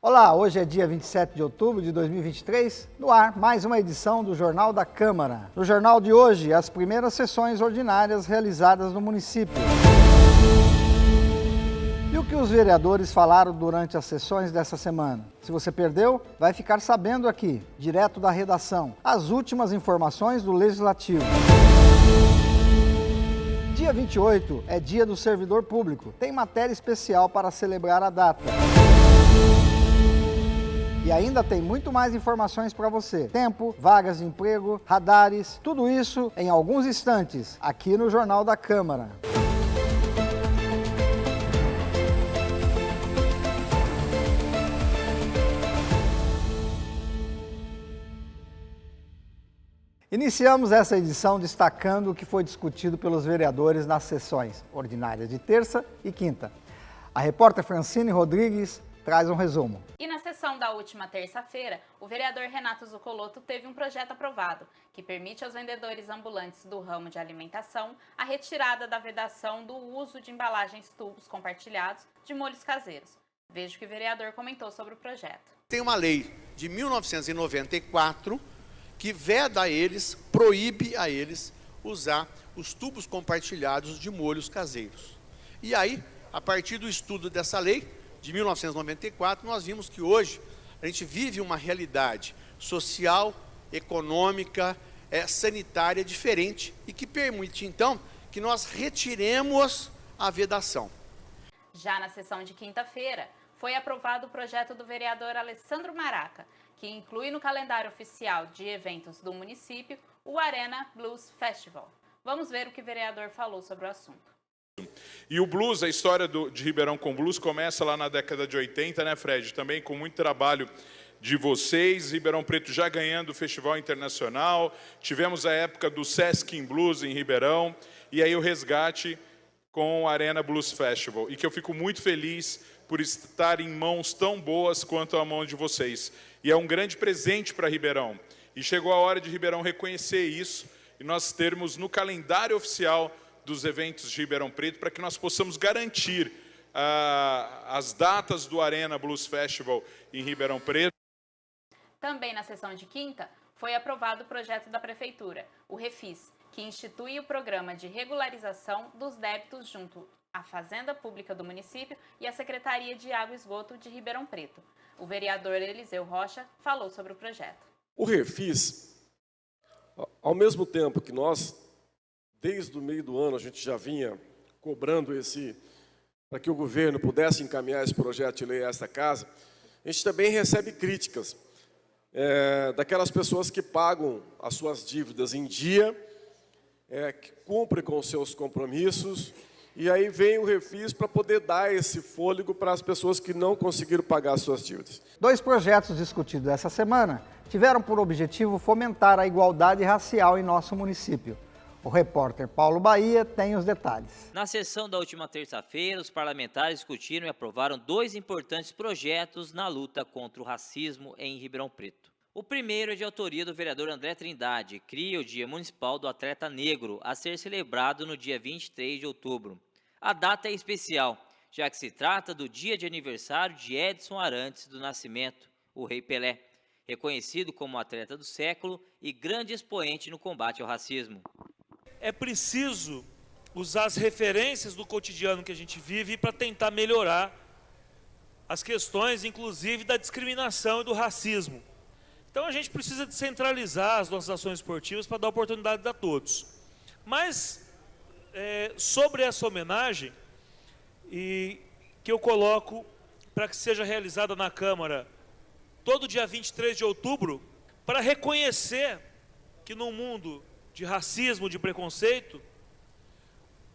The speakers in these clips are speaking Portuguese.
Olá, hoje é dia 27 de outubro de 2023, no ar mais uma edição do Jornal da Câmara. No jornal de hoje, as primeiras sessões ordinárias realizadas no município. E o que os vereadores falaram durante as sessões dessa semana? Se você perdeu, vai ficar sabendo aqui, direto da redação, as últimas informações do Legislativo. Dia 28 é dia do servidor público. Tem matéria especial para celebrar a data. E ainda tem muito mais informações para você. Tempo, vagas de emprego, radares, tudo isso em alguns instantes, aqui no Jornal da Câmara. Iniciamos essa edição destacando o que foi discutido pelos vereadores nas sessões ordinárias de terça e quinta. A repórter Francine Rodrigues traz um resumo. E na sessão da última terça-feira, o vereador Renato Zuccolotto teve um projeto aprovado que permite aos vendedores ambulantes do ramo de alimentação a retirada da vedação do uso de embalagens tubos compartilhados de molhos caseiros. Veja o que o vereador comentou sobre o projeto. Tem uma lei de 1994 que veda a eles, proíbe a eles usar os tubos compartilhados de molhos caseiros. E aí, a partir do estudo dessa lei, de 1994, nós vimos que hoje a gente vive uma realidade social, econômica, sanitária diferente e que permite, então, que nós retiremos a vedação. Já na sessão de quinta-feira, foi aprovado o projeto do vereador Alessandro Maraca, que inclui no calendário oficial de eventos do município o Arena Blues Festival. Vamos ver o que o vereador falou sobre o assunto. E o blues, a história de Ribeirão com blues começa lá na década de 80, né, Fred? Também com muito trabalho de vocês, Ribeirão Preto já ganhando o Festival Internacional, tivemos a época do Sesc in Blues em Ribeirão, e aí o resgate com o Arena Blues Festival, e que eu fico muito feliz por estar em mãos tão boas quanto a mão de vocês. E é um grande presente para Ribeirão. E chegou a hora de Ribeirão reconhecer isso, e nós termos no calendário oficial dos eventos de Ribeirão Preto, para que nós possamos garantir as datas do Arena Blues Festival em Ribeirão Preto. Também na sessão de quinta, foi aprovado o projeto da Prefeitura, o Refis, que institui o programa de regularização dos débitos junto à Fazenda Pública do município e à Secretaria de Água e Esgoto de Ribeirão Preto. O vereador Eliseu Rocha falou sobre o projeto. O Refis, ao mesmo tempo que nós, desde o meio do ano, a gente já vinha cobrando para que o governo pudesse encaminhar esse projeto de lei a esta casa, a gente também recebe críticas daquelas pessoas que pagam as suas dívidas em dia, que cumprem com os seus compromissos, e aí vem o Refis para poder dar esse fôlego para as pessoas que não conseguiram pagar as suas dívidas. Dois projetos discutidos essa semana tiveram por objetivo fomentar a igualdade racial em nosso município. O repórter Paulo Bahia tem os detalhes. Na sessão da última terça-feira, os parlamentares discutiram e aprovaram dois importantes projetos na luta contra o racismo em Ribeirão Preto. O primeiro é de autoria do vereador André Trindade, e cria o Dia Municipal do Atleta Negro, a ser celebrado no dia 23 de outubro. A data é especial, já que se trata do dia de aniversário de Edson Arantes do Nascimento, o Rei Pelé, reconhecido como atleta do século e grande expoente no combate ao racismo. É preciso usar as referências do cotidiano que a gente vive para tentar melhorar as questões, inclusive, da discriminação e do racismo. Então, a gente precisa descentralizar as nossas ações esportivas para dar oportunidade a todos. Mas, sobre essa homenagem, que eu coloco para que seja realizada na Câmara todo dia 23 de outubro, para reconhecer que no mundo de racismo, de preconceito,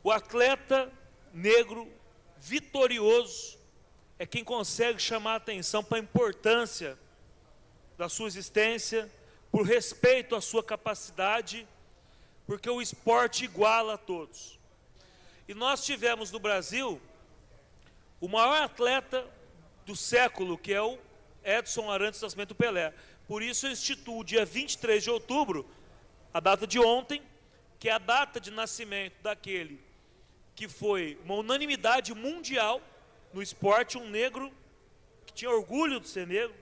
o atleta negro vitorioso é quem consegue chamar a atenção para a importância da sua existência, por respeito à sua capacidade, porque o esporte iguala a todos. E nós tivemos no Brasil o maior atleta do século, que é o Edson Arantes do Nascimento Pelé. Por isso eu instituo o dia 23 de outubro, a data de ontem, que é a data de nascimento daquele que foi uma unanimidade mundial no esporte, um negro que tinha orgulho de ser negro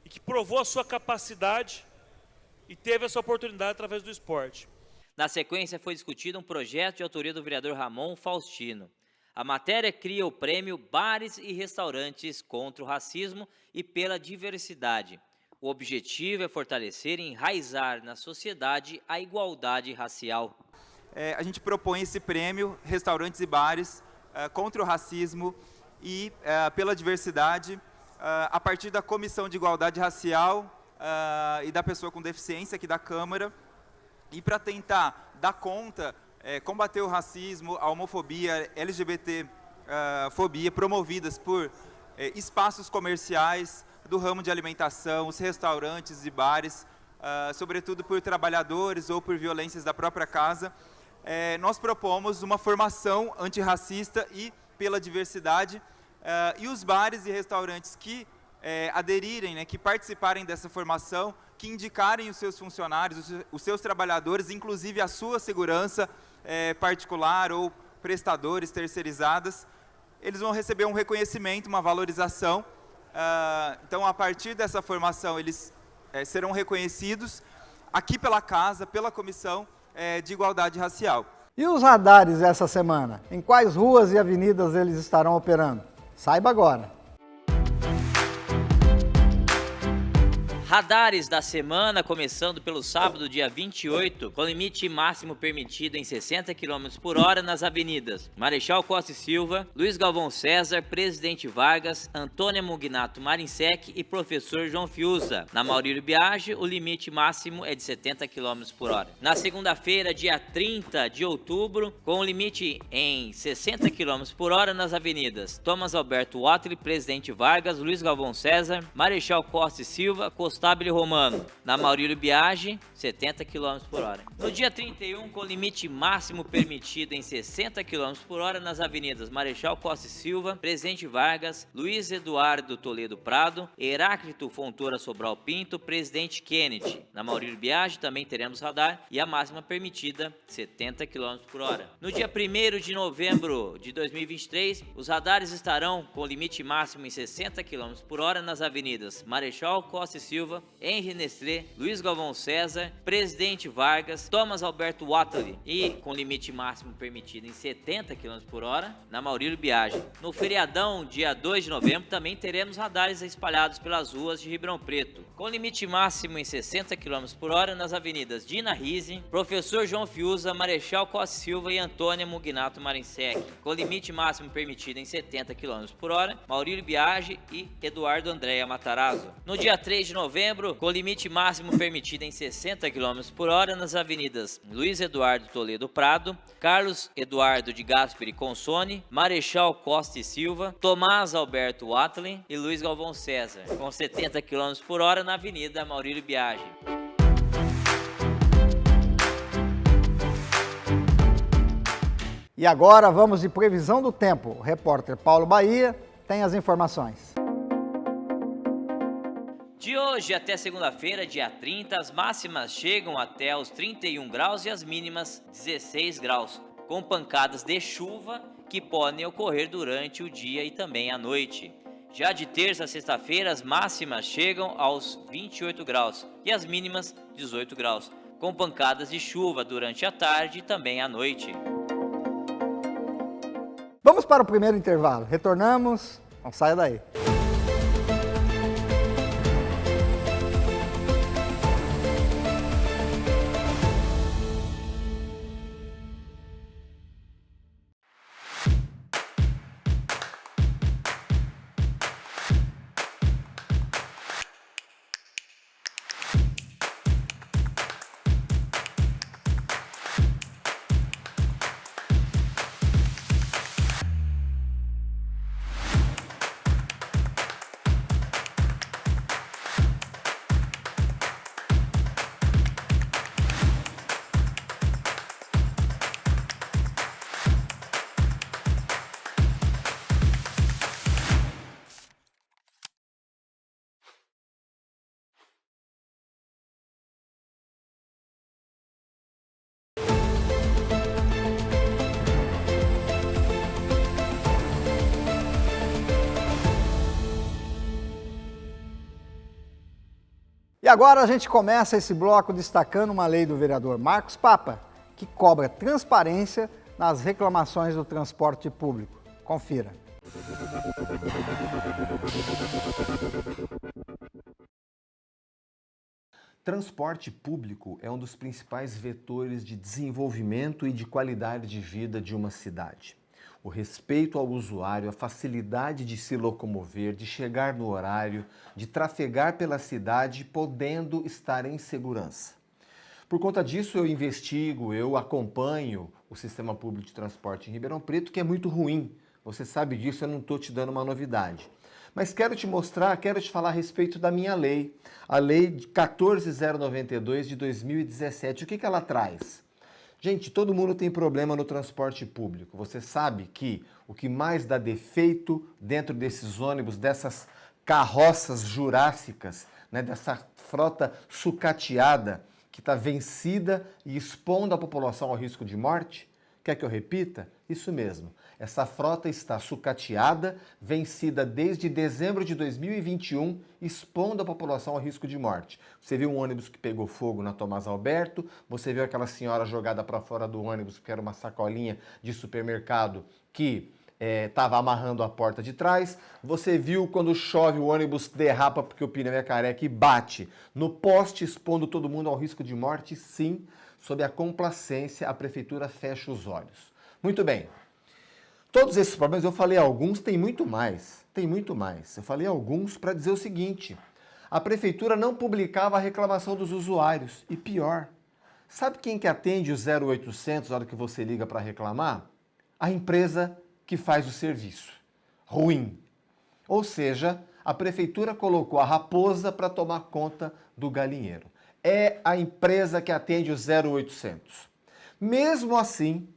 e que provou a sua capacidade e teve essa oportunidade através do esporte. Na sequência, foi discutido um projeto de autoria do vereador Ramon Faustino. A matéria cria o prêmio Bares e Restaurantes contra o Racismo e pela Diversidade. O objetivo é fortalecer e enraizar na sociedade a igualdade racial. A gente propõe esse prêmio Restaurantes e Bares contra o Racismo e pela Diversidade a partir da Comissão de Igualdade Racial e da pessoa com deficiência aqui da Câmara, e para tentar dar conta, combater o racismo, a homofobia, LGBT-fobia promovidas por espaços comerciais do ramo de alimentação, os restaurantes e bares, sobretudo por trabalhadores ou por violências da própria casa. Nós propomos uma formação antirracista e pela diversidade, e os bares e restaurantes que aderirem, né, que participarem dessa formação, que indicarem os seus funcionários, os seus trabalhadores, inclusive a sua segurança particular ou prestadores terceirizadas, eles vão receber um reconhecimento, uma valorização. Então, a partir dessa formação, eles serão reconhecidos aqui pela Casa, pela Comissão de Igualdade Racial. E os radares essa semana? Em quais ruas e avenidas eles estarão operando? Saiba agora. Radares da semana, começando pelo sábado, dia 28, com limite máximo permitido em 60 km por hora nas avenidas Marechal Costa e Silva, Luiz Galvão César, Presidente Vargas, Antônia Mugnato Marinsec e Professor João Fiuza. Na Maurílio Biagi, o limite máximo é de 70 km por hora. Na segunda-feira, dia 30 de outubro, com limite em 60 km por hora nas avenidas Thomas Alberto Watley, Presidente Vargas, Luiz Galvão César, Marechal Costa e Silva, Costábile Romano. Na Maurílio Biagi, 70 km por hora. No dia 31, com limite máximo permitido em 60 km por hora nas avenidas Marechal Costa e Silva, Presidente Vargas, Luiz Eduardo Toledo Prado, Heráclito Fontoura Sobral Pinto, Presidente Kennedy. Na Maurílio Biagi também teremos radar e a máxima permitida 70 km por hora. No dia 1º de novembro de 2023, os radares estarão com limite máximo em 60 km por hora nas avenidas Marechal Costa e Silva, Henri Nestlé, Luiz Galvão César, Presidente Vargas, Thomas Alberto Watley e com limite máximo permitido em 70 km por hora na Maurílio Biagi. No feriadão, dia 2 de novembro, também teremos radares espalhados pelas ruas de Ribeirão Preto, com limite máximo em 60 km por hora nas avenidas Dina Risi, Professor João Fiuza, Marechal Costa Silva e Antônia Mugnato Marinsec, com limite máximo permitido em 70 km por hora, Maurílio Biagi e Eduardo Andréa Matarazzo. No dia 3 de novembro, com limite máximo permitido em 60 km por hora nas avenidas Luiz Eduardo Toledo Prado, Carlos Eduardo de Gasperi Consone, Marechal Costa e Silva, Tomás Alberto Watley e Luiz Galvão César, com 70 km por hora na Avenida Maurílio Biagi. E agora vamos de previsão do tempo. O repórter Paulo Bahia tem as informações. De hoje até segunda-feira, dia 30, as máximas chegam até os 31 graus e as mínimas 16 graus, com pancadas de chuva que podem ocorrer durante o dia e também à noite. Já de terça a sexta-feira, as máximas chegam aos 28 graus e as mínimas 18 graus, com pancadas de chuva durante a tarde e também à noite. Vamos para o primeiro intervalo. Retornamos. Não saia daí. E agora a gente começa esse bloco destacando uma lei do vereador Marcos Papa, que cobra transparência nas reclamações do transporte público. Confira. Transporte público é um dos principais vetores de desenvolvimento e de qualidade de vida de uma cidade. O respeito ao usuário, a facilidade de se locomover, de chegar no horário, de trafegar pela cidade, podendo estar em segurança. Por conta disso, eu investigo, eu acompanho o sistema público de transporte em Ribeirão Preto, que é muito ruim. Você sabe disso, eu não estou te dando uma novidade. Mas quero te mostrar, quero te falar a respeito da minha lei, a Lei 14.092 de 2017. O que ela traz? Gente, todo mundo tem problema no transporte público. Você sabe que o que mais dá defeito dentro desses ônibus, dessas carroças jurássicas, né, dessa frota sucateada que está vencida e expondo a população ao risco de morte? Quer que eu repita? Isso mesmo. Essa frota está sucateada, vencida desde dezembro de 2021, expondo a população ao risco de morte. Você viu um ônibus que pegou fogo na Tomás Alberto, você viu aquela senhora jogada para fora do ônibus, que era uma sacolinha de supermercado, que estava amarrando a porta de trás. Você viu quando chove o ônibus derrapa porque o pneu é careca e bate no poste, expondo todo mundo ao risco de morte? Sim, sob a complacência, a prefeitura fecha os olhos. Muito bem. Todos esses problemas, eu falei alguns, tem muito mais. Eu falei alguns para dizer o seguinte: a prefeitura não publicava a reclamação dos usuários. E pior, sabe quem que atende o 0800 na hora que você liga para reclamar? A empresa que faz o serviço. Ruim. Ou seja, a prefeitura colocou a raposa para tomar conta do galinheiro. É a empresa que atende o 0800. Mesmo assim,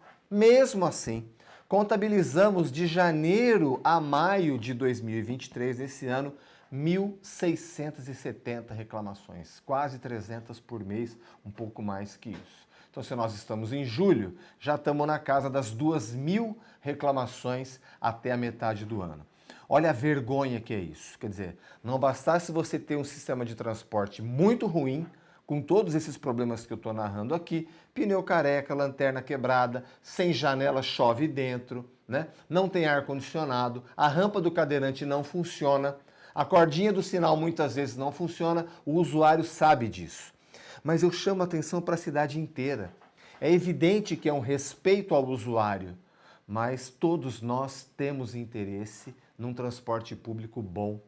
contabilizamos de janeiro a maio de 2023, esse ano, 1.670 reclamações, quase 300 por mês, um pouco mais que isso. Então, se nós estamos em julho, já estamos na casa das 2.000 reclamações até a metade do ano. Olha a vergonha que é isso. Quer dizer, não bastasse você ter um sistema de transporte muito ruim, com todos esses problemas que eu estou narrando aqui, pneu careca, lanterna quebrada, sem janela, chove dentro, né? Não tem ar-condicionado, a rampa do cadeirante não funciona, a cordinha do sinal muitas vezes não funciona, o usuário sabe disso. Mas eu chamo a atenção para a cidade inteira. É evidente que é um respeito ao usuário, mas todos nós temos interesse num transporte público bom.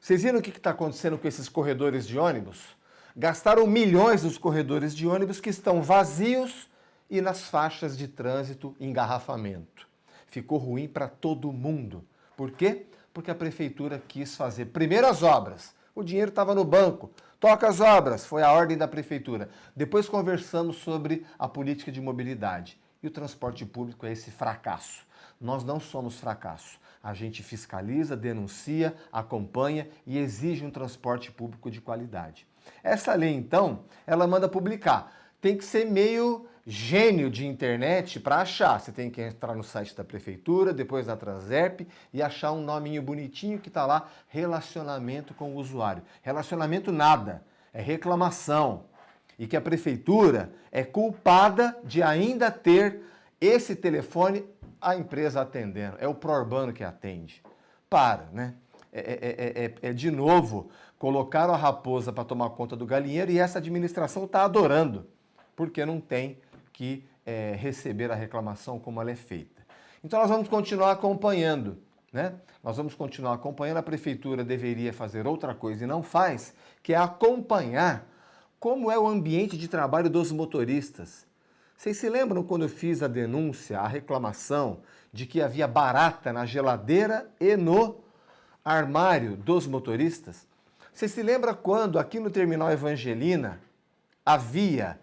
Vocês viram o que está acontecendo com esses corredores de ônibus? Gastaram milhões nos corredores de ônibus que estão vazios e nas faixas de trânsito engarrafamento. Ficou ruim para todo mundo. Por quê? Porque a prefeitura quis fazer primeiro as obras. O dinheiro estava no banco. Toca as obras, foi a ordem da prefeitura. Depois conversamos sobre a política de mobilidade. E o transporte público é esse fracasso. Nós não somos fracasso. A gente fiscaliza, denuncia, acompanha e exige um transporte público de qualidade. Essa lei, então, ela manda publicar. Tem que ser meio gênio de internet para achar. Você tem que entrar no site da prefeitura, depois da Transerp e achar um nominho bonitinho que está lá, relacionamento com o usuário. Relacionamento nada, é reclamação. E que a prefeitura é culpada de ainda ter esse telefone, a empresa atendendo. É o Prorbano que atende. Para, né? De novo, colocaram a raposa para tomar conta do galinheiro e essa administração está adorando, porque não tem que receber a reclamação como ela é feita. Então nós vamos continuar acompanhando, né? Nós vamos continuar acompanhando. A prefeitura deveria fazer outra coisa e não faz, que é acompanhar como é o ambiente de trabalho dos motoristas. Vocês se lembram quando eu fiz a denúncia, a reclamação de que havia barata na geladeira e no armário dos motoristas? Você se lembra quando aqui no Terminal Evangelina havia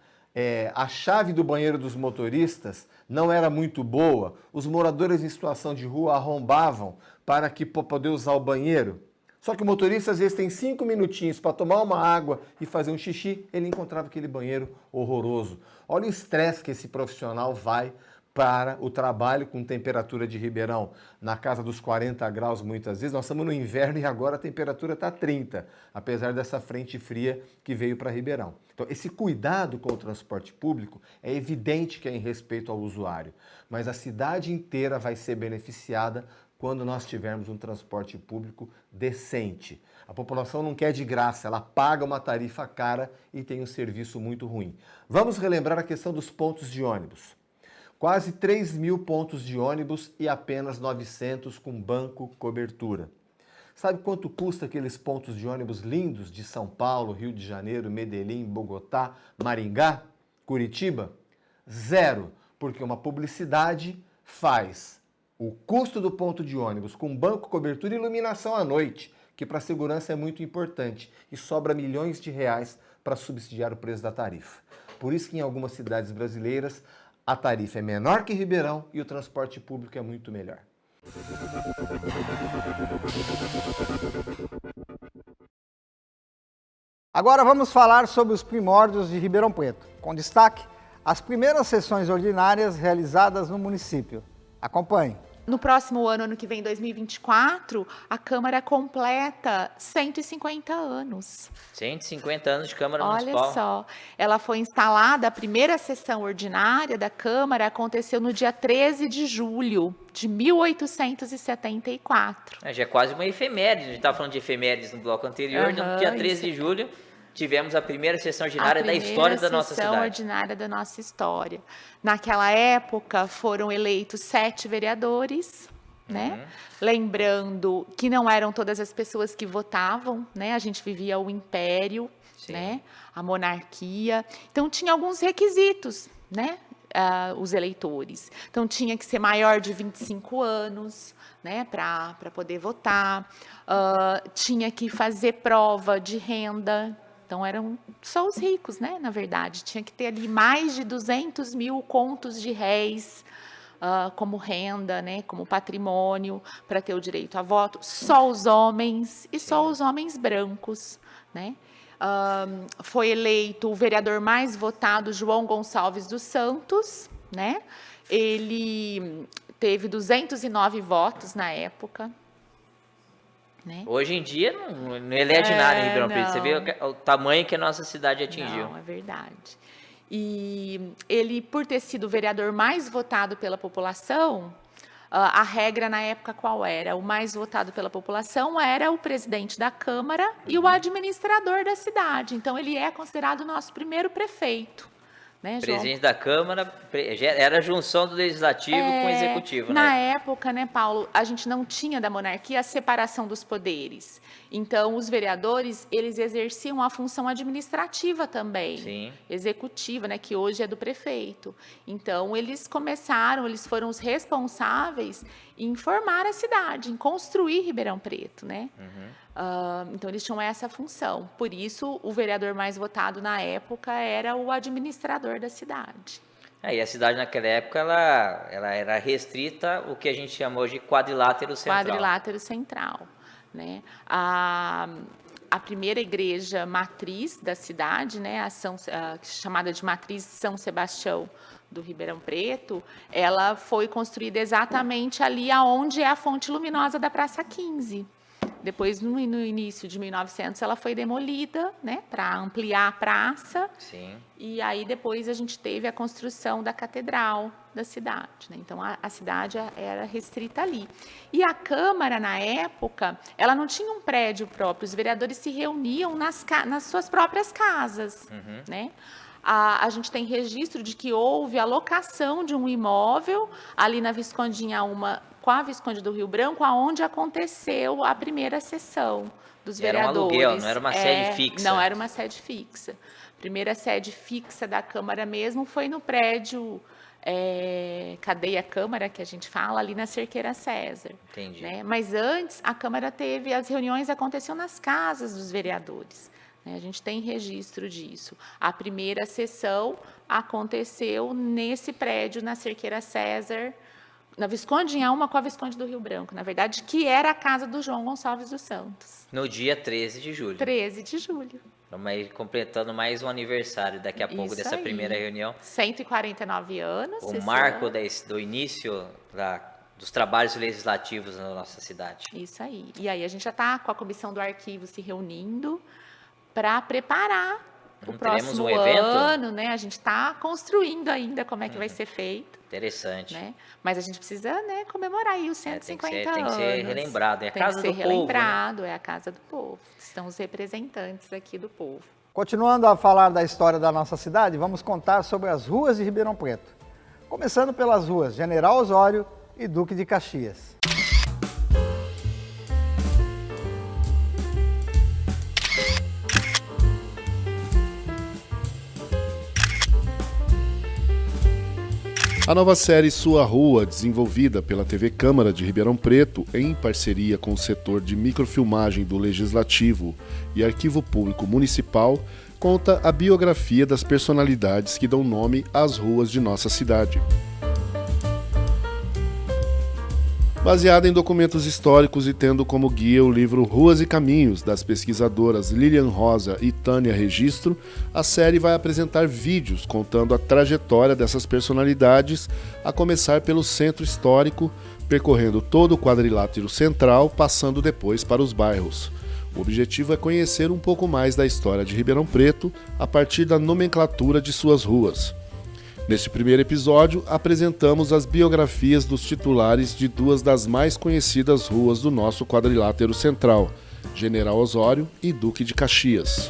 a chave do banheiro dos motoristas não era muito boa, os moradores em situação de rua arrombavam para poder usar o banheiro? Só que o motorista às vezes tem 5 minutinhos para tomar uma água e fazer um xixi, ele encontrava aquele banheiro horroroso. Olha o estresse que esse profissional vai para o trabalho com temperatura de Ribeirão na casa dos 40 graus muitas vezes. Nós estamos no inverno e agora a temperatura está 30, apesar dessa frente fria que veio para Ribeirão. Então, esse cuidado com o transporte público é evidente que é em respeito ao usuário, mas a cidade inteira vai ser beneficiada quando nós tivermos um transporte público decente. A população não quer de graça, ela paga uma tarifa cara e tem um serviço muito ruim. Vamos relembrar a questão dos pontos de ônibus. Quase 3.000 pontos de ônibus e apenas 900 com banco cobertura. Sabe quanto custa aqueles pontos de ônibus lindos de São Paulo, Rio de Janeiro, Medellín, Bogotá, Maringá, Curitiba? 0, porque uma publicidade faz o custo do ponto de ônibus com banco, cobertura e iluminação à noite, que para a segurança é muito importante, e sobra milhões de reais para subsidiar o preço da tarifa. Por isso que em algumas cidades brasileiras a tarifa é menor que Ribeirão e o transporte público é muito melhor. Agora vamos falar sobre os primórdios de Ribeirão Preto, com destaque as primeiras sessões ordinárias realizadas no município. Acompanhe. No próximo ano, ano que vem, 2024, a Câmara completa 150 anos. 150 anos de Câmara Municipal. Olha só, ela foi instalada, a primeira sessão ordinária da Câmara aconteceu no dia 13 de julho de 1874. Já é quase uma efeméride, a gente estava falando de efemérides no bloco anterior, no dia 13 de julho tivemos a primeira sessão ordinária da história da nossa cidade. A primeira sessão ordinária da nossa história. Naquela época foram eleitos 7 vereadores, né? Lembrando que não eram todas as pessoas que votavam, né? A gente vivia o império, né? A monarquia. Então tinha alguns requisitos, né? Os eleitores. Então tinha que ser maior de 25 anos, né? Para poder votar. Tinha que fazer prova de renda. Então, eram só os ricos, né, na verdade. Tinha que ter ali mais de 200 mil contos de réis como renda, né, como patrimônio, para ter o direito a voto. Só os homens e só os homens brancos, né. Foi eleito o vereador mais votado, João Gonçalves dos Santos, né. Ele teve 209 votos na época. Né? Hoje em dia não elege nada em Ribeirão Preto, você vê o tamanho que a nossa cidade atingiu. Não, é verdade. E ele, por ter sido o vereador mais votado pela população, a regra na época qual era? O mais votado pela população era o presidente da Câmara e o administrador da cidade. Então, ele é considerado o nosso primeiro prefeito. Né, presidente da Câmara, era a junção do Legislativo com o Executivo. Na época, né, Paulo, a gente não tinha da monarquia a separação dos poderes. Então, os vereadores, eles exerciam a função administrativa também, executiva, né, que hoje é do prefeito. Então, eles foram os responsáveis em formar a cidade, em construir Ribeirão Preto, né? Então, eles tinham essa função. Por isso, o vereador mais votado na época era o administrador da cidade. E a cidade naquela época, ela era restrita ao que a gente chama hoje de quadrilátero central. Quadrilátero central, né? A primeira igreja matriz da cidade, né, chamada de Matriz São Sebastião do Ribeirão Preto, ela foi construída exatamente ali aonde é a fonte luminosa da Praça 15. Depois, no início de 1900, ela foi demolida, né, para ampliar a praça. E aí, depois, a gente teve a construção da catedral da cidade, né? Então, a cidade era restrita ali. E a Câmara, na época, ela não tinha um prédio próprio. Os vereadores se reuniam nas suas próprias casas, né? A gente tem registro de que houve a locação de um imóvel ali na Viscondinha 1, com a Visconde do Rio Branco, aonde aconteceu a primeira sessão dos vereadores. Era um aluguel, não era uma sede fixa. Não era uma sede fixa. A primeira sede fixa da Câmara mesmo foi no prédio Cadeia Câmara, que a gente fala, ali na Cerqueira César. Entendi. Né? Mas antes, a Câmara as reuniões aconteciam nas casas dos vereadores. A gente tem registro disso. A primeira sessão aconteceu nesse prédio, na Cerqueira César, na Viscondinha 1 com a Visconde do Rio Branco, na verdade, que era a casa do João Gonçalves dos Santos. No dia 13 de julho. 13 de julho. Estamos aí completando mais um aniversário daqui a pouco Isso dessa aí. primeira reunião. 149 anos. O esse marco ano. do início dos trabalhos legislativos na nossa cidade. Isso aí. E aí a gente já está com a comissão do arquivo se reunindo para preparar o Teremos próximo um evento? ano, né? A gente está construindo ainda como é que vai ser feito, Interessante. né? Mas a gente precisa, né, comemorar aí os 150 tem que ser anos. relembrado. É a Tem casa que ser do povo, né? relembrado, é a casa do povo. São os representantes aqui do povo. Continuando a falar da história da nossa cidade, vamos contar sobre as ruas de Ribeirão Preto. Começando pelas ruas General Osório e Duque de Caxias. A nova série Sua Rua, desenvolvida pela TV Câmara de Ribeirão Preto em parceria com o setor de microfilmagem do Legislativo e Arquivo Público Municipal, conta a biografia das personalidades que dão nome às ruas de nossa cidade. Baseada em documentos históricos e tendo como guia o livro Ruas e Caminhos, das pesquisadoras Lilian Rosa e Tânia Registro, a série vai apresentar vídeos contando a trajetória dessas personalidades, a começar pelo centro histórico, percorrendo todo o quadrilátero central, passando depois para os bairros. O objetivo é conhecer um pouco mais da história de Ribeirão Preto a partir da nomenclatura de suas ruas. Neste primeiro episódio, apresentamos as biografias dos titulares de duas das mais conhecidas ruas do nosso quadrilátero central, General Osório e Duque de Caxias.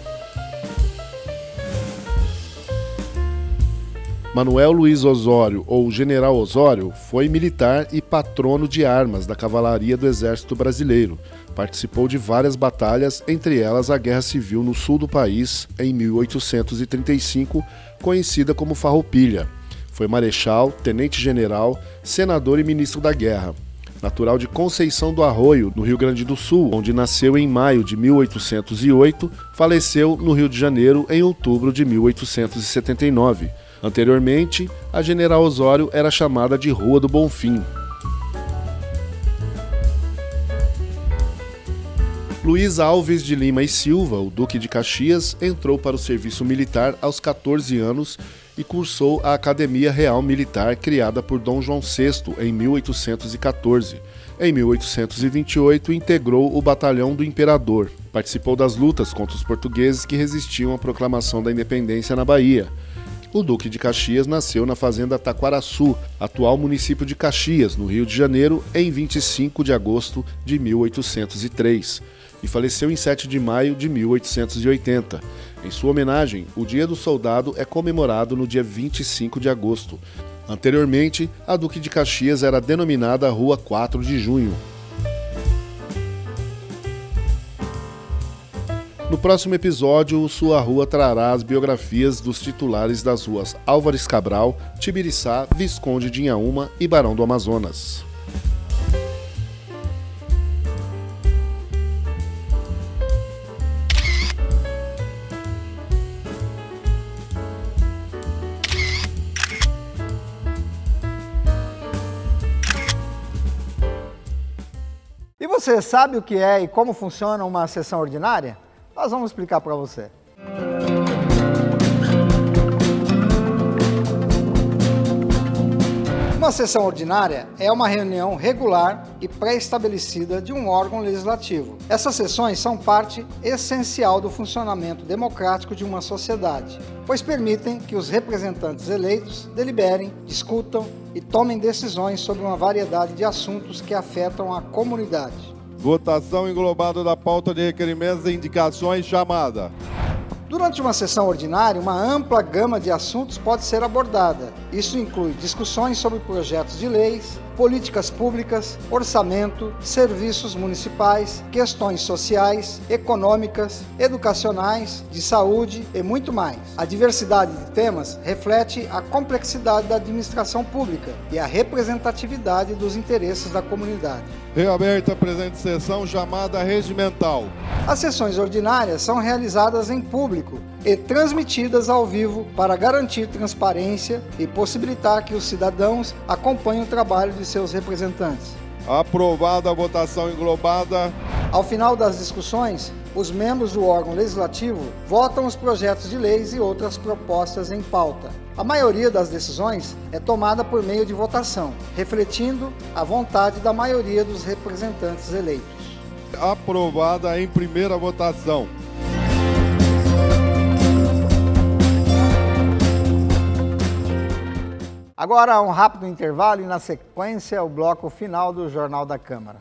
Manuel Luiz Osório, ou General Osório, foi militar e patrono de armas da cavalaria do Exército Brasileiro. Participou de várias batalhas, entre elas a Guerra Civil no sul do país, em 1835, conhecida como Farroupilha. Foi marechal, tenente-general, senador e ministro da Guerra. Natural de Conceição do Arroio, no Rio Grande do Sul, onde nasceu em maio de 1808, faleceu no Rio de Janeiro em outubro de 1879. Anteriormente, a General Osório era chamada de Rua do Bonfim. Luiz Alves de Lima e Silva, o Duque de Caxias, entrou para o serviço militar aos 14 anos e cursou a Academia Real Militar criada por Dom João VI em 1814. Em 1828, integrou o Batalhão do Imperador. Participou das lutas contra os portugueses que resistiam à proclamação da independência na Bahia. O Duque de Caxias nasceu na fazenda Taquaraçu, atual município de Caxias, no Rio de Janeiro, em 25 de agosto de 1803. E faleceu em 7 de maio de 1880. Em sua homenagem, o Dia do Soldado é comemorado no dia 25 de agosto. Anteriormente, a Duque de Caxias era denominada Rua 4 de Junho. No próximo episódio, o Sua Rua trará as biografias dos titulares das ruas Álvares Cabral, Tibiriçá, Visconde de Inhaúma e Barão do Amazonas. E você sabe o que é e como funciona uma sessão ordinária? Nós vamos explicar para você. Uma sessão ordinária é uma reunião regular e pré-estabelecida de um órgão legislativo. Essas sessões são parte essencial do funcionamento democrático de uma sociedade, pois permitem que os representantes eleitos deliberem, discutam e tomem decisões sobre uma variedade de assuntos que afetam a comunidade. Votação englobada da pauta de requerimentos e indicações chamada. Durante uma sessão ordinária, uma ampla gama de assuntos pode ser abordada. Isso inclui discussões sobre projetos de leis, políticas públicas, orçamento, serviços municipais, questões sociais, econômicas, educacionais, de saúde e muito mais. A diversidade de temas reflete a complexidade da administração pública e a representatividade dos interesses da comunidade. Reaberta a presente sessão chamada regimental. As sessões ordinárias são realizadas em público e transmitidas ao vivo para garantir transparência e possibilitar que os cidadãos acompanhem o trabalho de seus representantes. Aprovada a votação englobada. Ao final das discussões, os membros do órgão legislativo votam os projetos de leis e outras propostas em pauta. A maioria das decisões é tomada por meio de votação, refletindo a vontade da maioria dos representantes eleitos. Aprovada em primeira votação. Agora um rápido intervalo e na sequência o bloco final do Jornal da Câmara.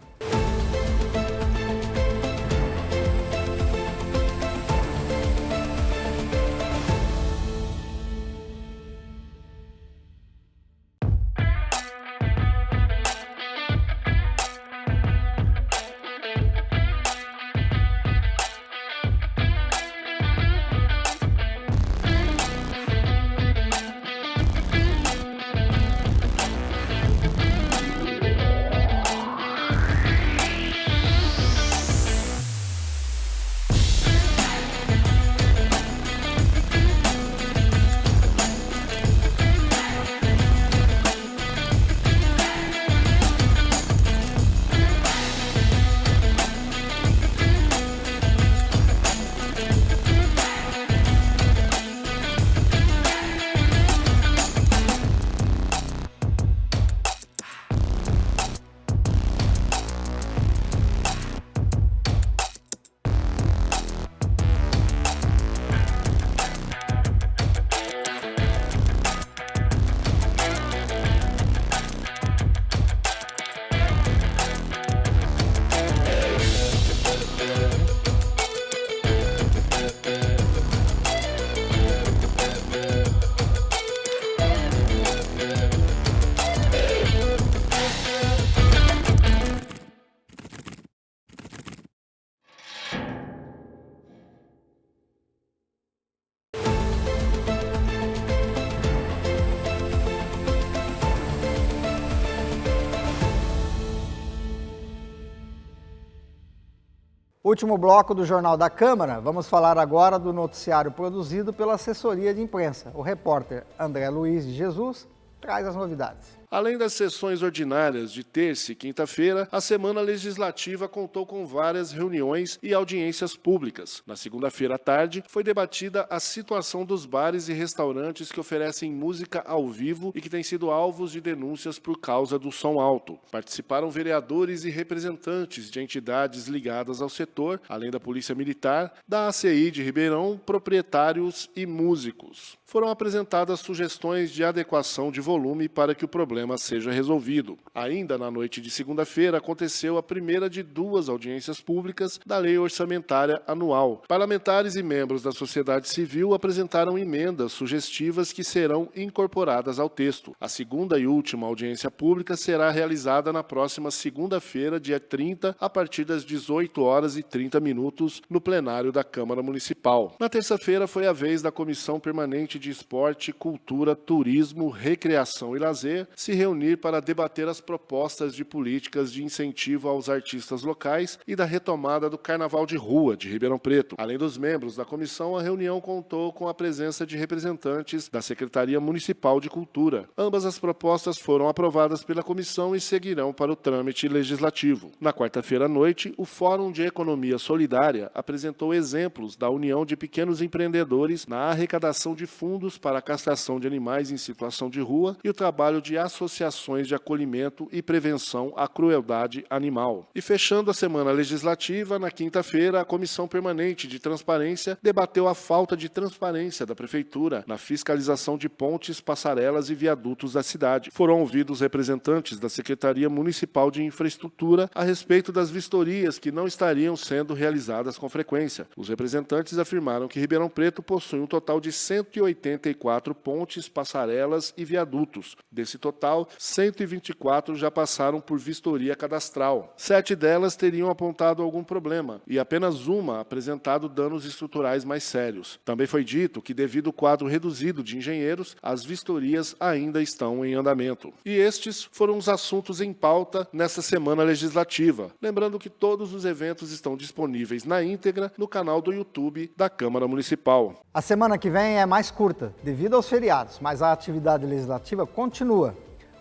Último bloco do Jornal da Câmara, vamos falar agora do noticiário produzido pela assessoria de imprensa. O repórter André Luiz de Jesus traz as novidades. Além das sessões ordinárias de terça e quinta-feira, a semana legislativa contou com várias reuniões e audiências públicas. Na segunda-feira à tarde, foi debatida a situação dos bares e restaurantes que oferecem música ao vivo e que têm sido alvos de denúncias por causa do som alto. Participaram vereadores e representantes de entidades ligadas ao setor, além da Polícia Militar, da ACI de Ribeirão, proprietários e músicos. Foram apresentadas sugestões de adequação de volume para que o problema seja resolvido. Ainda na noite de segunda-feira, aconteceu a primeira de 2 audiências públicas da Lei Orçamentária Anual. Parlamentares e membros da sociedade civil apresentaram emendas sugestivas que serão incorporadas ao texto. A segunda e última audiência pública será realizada na próxima segunda-feira, dia 30, a partir das 18h30, no plenário da Câmara Municipal. Na terça-feira foi a vez da Comissão Permanente de Esporte, Cultura, Turismo, Recreação e Lazer se reunir para debater as propostas de políticas de incentivo aos artistas locais e da retomada do Carnaval de Rua de Ribeirão Preto. Além dos membros da comissão, a reunião contou com a presença de representantes da Secretaria Municipal de Cultura. Ambas as propostas foram aprovadas pela comissão e seguirão para o trâmite legislativo. Na quarta-feira à noite, o Fórum de Economia Solidária apresentou exemplos da união de pequenos empreendedores na arrecadação de fundos para a castração de animais em situação de rua e o trabalho de associações de acolhimento e prevenção à crueldade animal. E fechando a semana legislativa, na quinta-feira, a Comissão Permanente de Transparência debateu a falta de transparência da Prefeitura na fiscalização de pontes, passarelas e viadutos da cidade. Foram ouvidos representantes da Secretaria Municipal de Infraestrutura a respeito das vistorias que não estariam sendo realizadas com frequência. Os representantes afirmaram que Ribeirão Preto possui um total de 184 pontes, passarelas e viadutos. Desse total, 124 já passaram por vistoria cadastral. 7 delas teriam apontado algum problema e apenas uma apresentado danos estruturais mais sérios. Também foi dito que, devido ao quadro reduzido de engenheiros, as vistorias ainda estão em andamento. E estes foram os assuntos em pauta nesta semana legislativa. Lembrando que todos os eventos estão disponíveis na íntegra no canal do YouTube da Câmara Municipal. A semana que vem é mais curta, devido aos feriados, mas a atividade legislativa continua.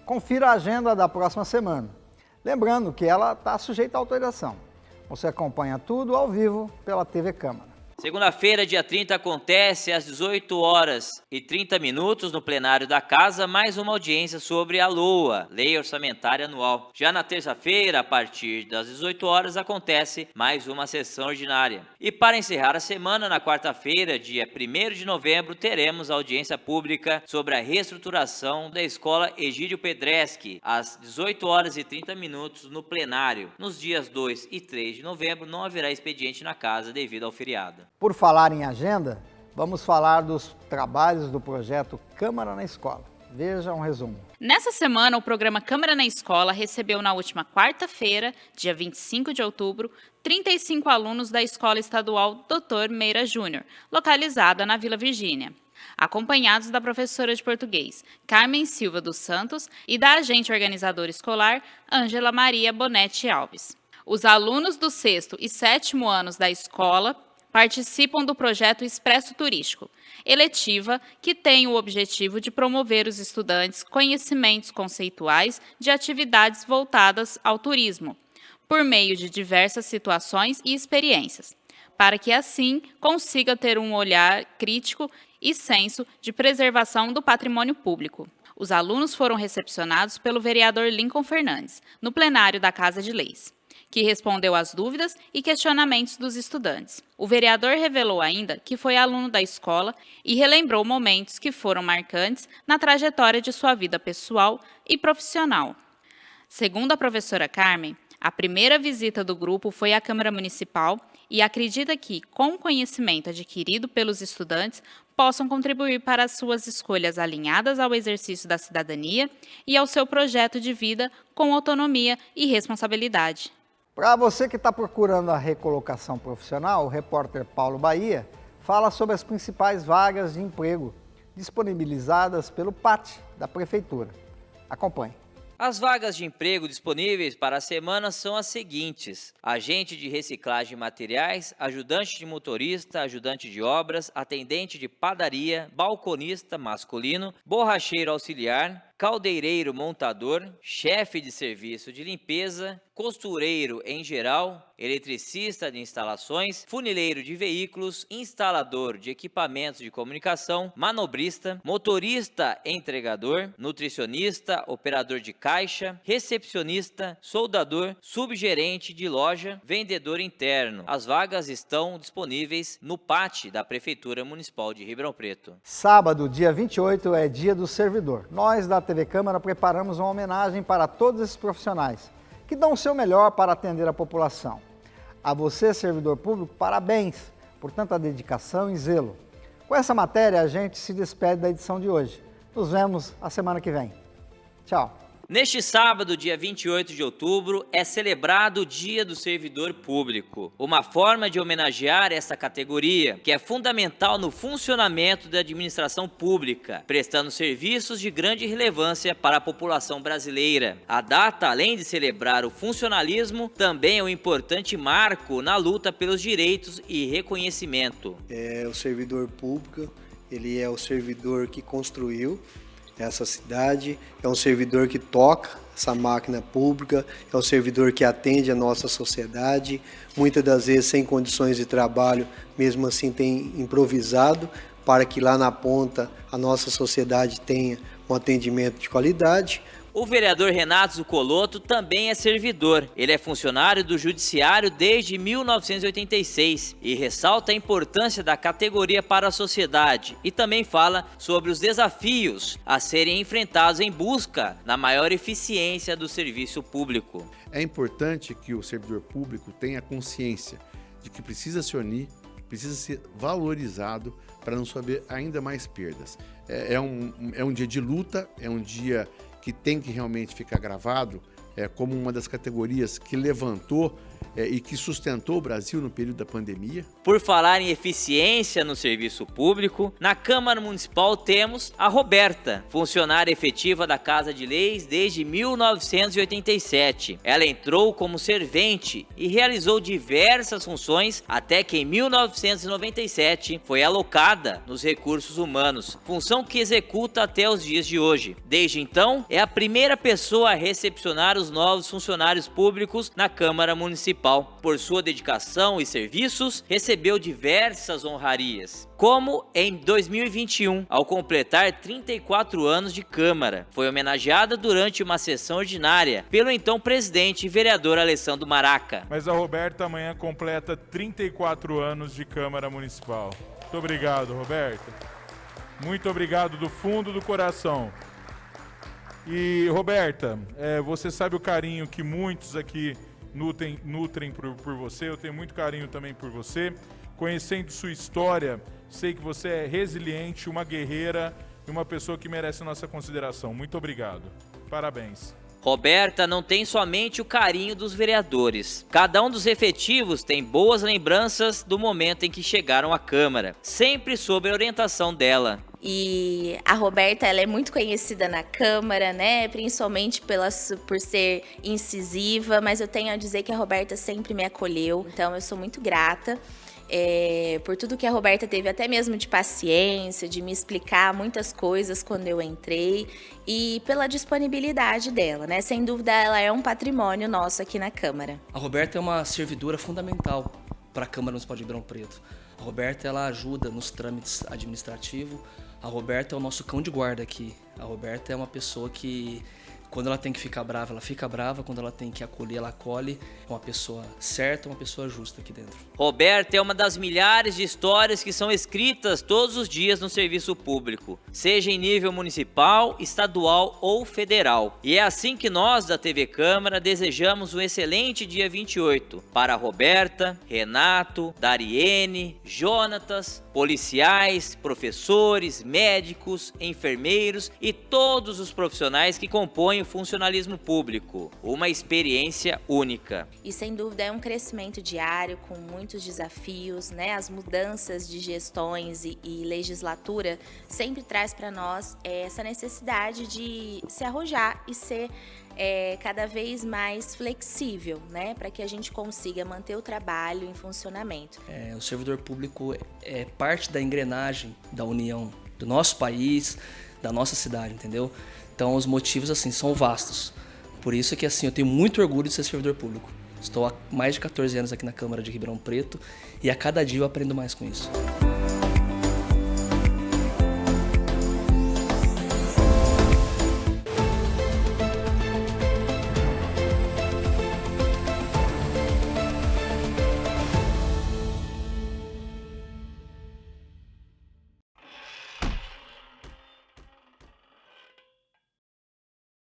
Confira a agenda da próxima semana. Lembrando que ela está sujeita à alteração. Você acompanha tudo ao vivo pela TV Câmara. Segunda-feira, dia 30, acontece às 18h30 no plenário da Casa, mais uma audiência sobre a LOA, Lei Orçamentária Anual. Já na terça-feira, a partir das 18 horas, acontece mais uma sessão ordinária. E para encerrar a semana, na quarta-feira, dia 1º de novembro, teremos a audiência pública sobre a reestruturação da Escola Egídio Pedreschi, às 18h30 no plenário. Nos dias 2 e 3 de novembro, não haverá expediente na Casa devido ao feriado. Por falar em agenda, vamos falar dos trabalhos do projeto Câmara na Escola. Veja um resumo. Nessa semana, o programa Câmara na Escola recebeu na última quarta-feira, dia 25 de outubro, 35 alunos da Escola Estadual Dr. Meira Júnior, localizada na Vila Virgínia, acompanhados da professora de português Carmen Silva dos Santos e da agente organizadora escolar Ângela Maria Bonetti Alves. Os alunos do 6º e 7º anos da escola participam do projeto Expresso Turístico, eletiva que tem o objetivo de promover os estudantes conhecimentos conceituais de atividades voltadas ao turismo, por meio de diversas situações e experiências, para que assim consiga ter um olhar crítico e senso de preservação do patrimônio público. Os alunos foram recepcionados pelo vereador Lincoln Fernandes, no plenário da Casa de Leis, que respondeu às dúvidas e questionamentos dos estudantes. O vereador revelou ainda que foi aluno da escola e relembrou momentos que foram marcantes na trajetória de sua vida pessoal e profissional. Segundo a professora Carmen, a primeira visita do grupo foi à Câmara Municipal e acredita que, com o conhecimento adquirido pelos estudantes, possam contribuir para as suas escolhas alinhadas ao exercício da cidadania e ao seu projeto de vida com autonomia e responsabilidade. Para você que está procurando a recolocação profissional, o repórter Paulo Bahia fala sobre as principais vagas de emprego disponibilizadas pelo PAT da Prefeitura. Acompanhe. As vagas de emprego disponíveis para a semana são as seguintes: agente de reciclagem de materiais, ajudante de motorista, ajudante de obras, atendente de padaria, balconista masculino, borracheiro auxiliar, caldeireiro montador, chefe de serviço de limpeza, costureiro em geral, eletricista de instalações, funileiro de veículos, instalador de equipamentos de comunicação, manobrista, motorista entregador, nutricionista, operador de caixa, recepcionista, soldador, subgerente de loja, vendedor interno. As vagas estão disponíveis no PAT da Prefeitura Municipal de Ribeirão Preto. Sábado, dia 28, é dia do servidor. Nós da TV Câmara preparamos uma homenagem para todos esses profissionais que dão o seu melhor para atender a população. A você, servidor público, parabéns por tanta dedicação e zelo. Com essa matéria, a gente se despede da edição de hoje. Nos vemos a semana que vem. Tchau. Neste sábado, dia 28 de outubro, é celebrado o Dia do Servidor Público, uma forma de homenagear essa categoria, que é fundamental no funcionamento da administração pública, prestando serviços de grande relevância para a população brasileira. A data, além de celebrar o funcionalismo, também é um importante marco na luta pelos direitos e reconhecimento. O servidor público, ele é o servidor que construiu essa cidade, é um servidor que toca essa máquina pública, é um servidor que atende a nossa sociedade, muitas das vezes sem condições de trabalho, mesmo assim tem improvisado para que lá na ponta a nossa sociedade tenha um atendimento de qualidade. O vereador Renato Zuccolotto também é servidor. Ele é funcionário do Judiciário desde 1986 e ressalta a importância da categoria para a sociedade e também fala sobre os desafios a serem enfrentados em busca da maior eficiência do serviço público. É importante que o servidor público tenha consciência de que precisa se unir, precisa ser valorizado para não sofrer ainda mais perdas. É um dia de luta, é um dia que tem que realmente ficar gravado como uma das categorias que levantou e que sustentou o Brasil no período da pandemia. Por falar em eficiência no serviço público, na Câmara Municipal temos a Roberta, funcionária efetiva da Casa de Leis desde 1987. Ela entrou como servente e realizou diversas funções até que em 1997 foi alocada nos recursos humanos, função que executa até os dias de hoje. Desde então, é a primeira pessoa a recepcionar os os novos funcionários públicos na Câmara Municipal. Por sua dedicação e serviços, recebeu diversas honrarias, como em 2021, ao completar 34 anos de Câmara. Foi homenageada durante uma sessão ordinária pelo então presidente e vereador Alessandro Maraca. Mas a Roberta amanhã completa 34 anos de Câmara Municipal. Muito obrigado, Roberta. Muito obrigado do fundo do coração. E, Roberta, você sabe o carinho que muitos aqui nutrem por você. Eu tenho muito carinho também por você. Conhecendo sua história, sei que você é resiliente, uma guerreira e uma pessoa que merece a nossa consideração. Muito obrigado. Parabéns. Roberta não tem somente o carinho dos vereadores. Cada um dos efetivos tem boas lembranças do momento em que chegaram à Câmara, sempre sob a orientação dela. E a Roberta, ela é muito conhecida na Câmara, né? Principalmente por ser incisiva, mas eu tenho a dizer que a Roberta sempre me acolheu, então eu sou muito grata. Por tudo que a Roberta teve, até mesmo de paciência, de me explicar muitas coisas quando eu entrei e pela disponibilidade dela, né? Sem dúvida, ela é um patrimônio nosso aqui na Câmara. A Roberta é uma servidora fundamental para a Câmara Municipal de Ribeirão Preto. A Roberta, ela ajuda nos trâmites administrativos. A Roberta é o nosso cão de guarda aqui. A Roberta é uma pessoa que, quando ela tem que ficar brava, ela fica brava. Quando ela tem que acolher, ela acolhe. É uma pessoa certa, uma pessoa justa aqui dentro. Roberta é uma das milhares de histórias que são escritas todos os dias no serviço público, seja em nível municipal, estadual ou federal. E é assim que nós, da TV Câmara, desejamos um excelente dia 28 para Roberta, Renato, Dariene, Jonatas, policiais, professores, médicos, enfermeiros e todos os profissionais que compõem o funcionalismo público. Uma experiência única. E sem dúvida é um crescimento diário com muitos desafios, né? As mudanças de gestões e legislatura sempre traz para nós essa necessidade de se arrojar e ser cada vez mais flexível, né? Para que a gente consiga manter o trabalho em funcionamento. O servidor público é parte da engrenagem da união do nosso país, da nossa cidade, entendeu? Então os motivos assim são vastos. Por isso que assim eu tenho muito orgulho de ser servidor público. Estou há mais de 14 anos aqui na Câmara de Ribeirão Preto e a cada dia eu aprendo mais com isso.